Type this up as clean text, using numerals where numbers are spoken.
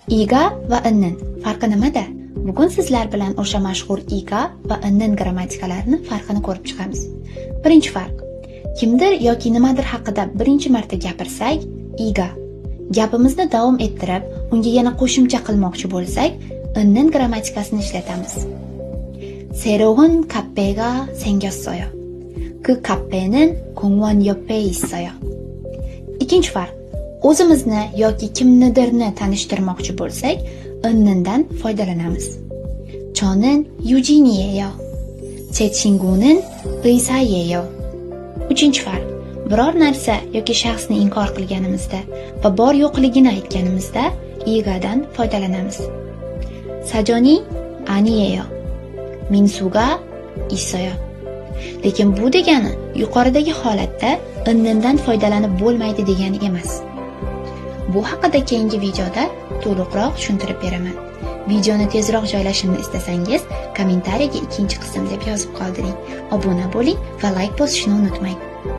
Iga va innin farqi nimada? Bugun sizlar bilan o'sha mashhur iga va innin grammatikalarini farqini ko'rib chiqamiz. Birinchi farq. Kimdir yoki nimadir haqida birinchi marta gapirsak, iga. Gapimizni davom ettirib, unga yana qo'shimcha qilmoqchi bo'lsak, innin grammatikasini ishlatamiz. 새로운 카페가 생겼어요. 그 카페는 공원 옆에 있어요. Ikkinchi farq. O'zimizni yoki kimnidirni tanishtirmoqchi bo'lsak, innindan foydalanamiz. 저는 유진이에요. 제 친구는 의사예요. Uchinchi farq. Biror narsa yoki shaxsni inkor qilganimizda va bor yo'qligini aytganimizda igadan foydalanamiz. 사전이 아니에요. 민수가 있어요. Lekin bu degani yuqoridagi holatda innindan foydalanib bo'lmaydi degani emas. Bu haqida keyingi videoda to'liqroq tushuntirib beraman. Videoni tezroq joylashimni istasangiz, kommentariyaga ikkinchi qism deb yozib qoldiring. Obuna bo'ling va like bosishni unutmang.